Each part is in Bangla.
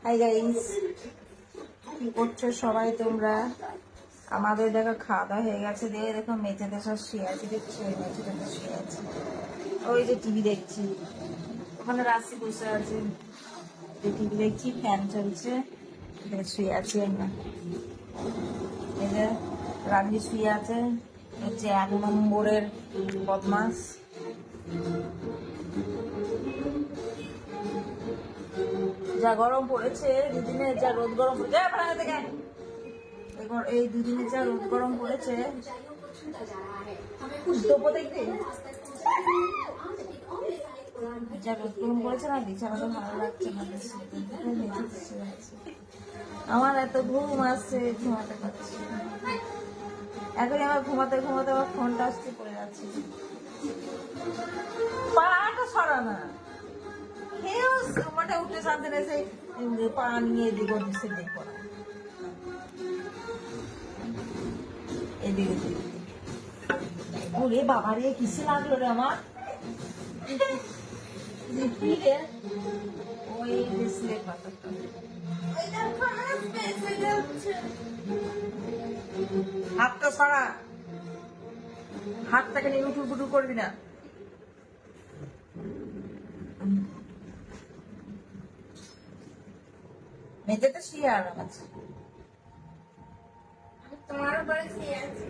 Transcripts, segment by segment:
হাই গাইস, কি করছো সবাই তোমরা? আমাদের দেখো খাওয়া দাওয়া হয়ে গেছে। দিয়ে দেখো মেঝেতে সব শুয়ে আছে, দেখছো? ওই মেঝেটাতে শুয়ে আছে। ওই যে টিভি দেখছি, ওখানে রাশি বসে আছে, টিভি দেখছি, ফ্যান চলছে, শুয়ে আছি আমরা। এই যে রানী শুয়ে আছে, হচ্ছে 1 নম্বরের বদমাস। যা গরম পড়েছে দুদিনে, যা রোদ গরম পড়েছে, এই দুদিনে যা রোদ গরম পড়েছে, দেখবে যা রোদ গরম পড়েছে না, বিছানাটা ভালো লাগছে না। আমার এত ঘুম আসছে, ঘুমাতে পারছি না। এখন আমার ঘুমাতে ঘুমাতে আমার ফোনটা আসতে পড়ে যাচ্ছে। পাটা সরা না, খেয়েও মাঠে উঠে শান্তি নেই, সেই পা নিয়ে দিব সেদিক করা, এদিকে ওরে বাবা রে, কিসে লাগলো রে আমার? ওই ডিসপ্লের পাতাটা হাতটা সরা, হাতটাকে নিয়ে উঠুর পুটুর করবি না। মেঝেতে শুয়ে আরাম আছে, তোমার উপরে শুয়ে আছি।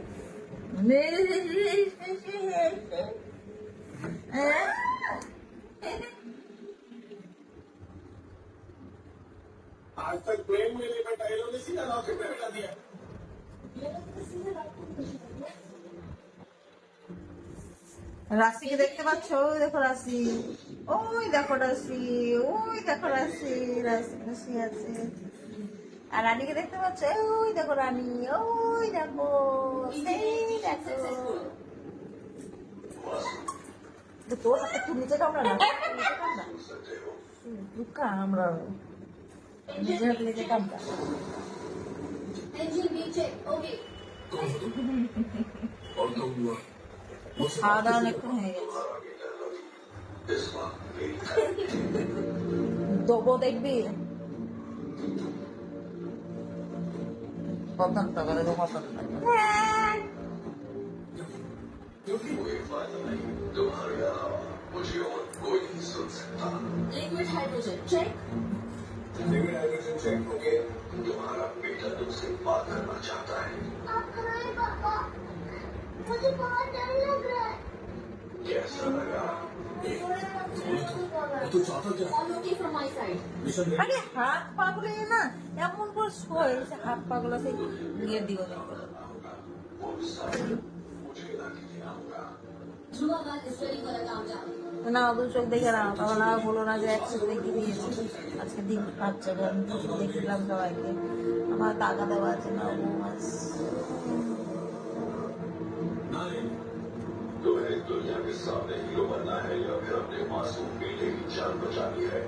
आज तक प्रेम मेले में टाइलों ने सीधा रॉकेट में मिला दिया। রাশিকে দেখতে পাচ্ছ? ওই দেখো রাশি, ওই দেখো রাশি, ওই দেখো রাশি, রাশি আছে। আর রানীকে দেখতে পাচ্ছ? ওই দেখো রানী, ওই দেখো, সেই দেখো। তোর হাতে খুব নিচে কামড়া না, কামড়া নিজের হাতে নিচে কামড়া। খাওয়া দাওয়া অনেকক্ষণ হয়ে গেছে, তবুও দেখবি কতটা করে क्योंकि कोई फायदा नहीं, तुम्हारे अलावा मुझे और कोई नहीं सुन सकता। Liquid hydrogen check. Liquid hydrogen check हो गया। तुम्हारा बेटा तुमसे बात करना चाहता है। आप कराए पापा, मुझे बहुत डर लग रहा है। कैसा लगा? तो चाहता क्या? All okay from my side. আরে হাত পাগলে না, এমন করে শোয়, হাত পাগলা সেই নিয়ে দিও Dhruvagal is ready for the countdown. না, দু চোখ দেখে না, তখন আর বলো না যে একসাথে দেখে দিয়েছি। আজকে দিন খাচ্ছে, দেখলাম সবাইকে, আমার টাকা দেওয়া আছে না। तुम्हें दुनिया के सामने हीरो बनना है या फिर अपने मासूम बेटे की जान बचानी है?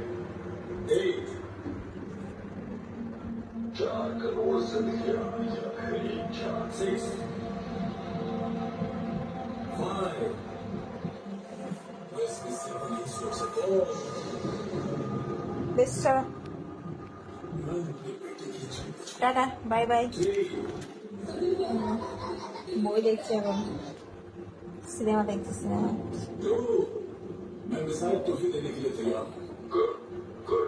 4 करोड़ जिंदगियां या फिर एक जान। 6 5 বেশ, টাটা, বাই বাই। বই দেখছি এখন, সিনেমা দেখছি, সিনেমা। मैं मिसाइल तो ही देने के लिए तैयार हूँ। Good good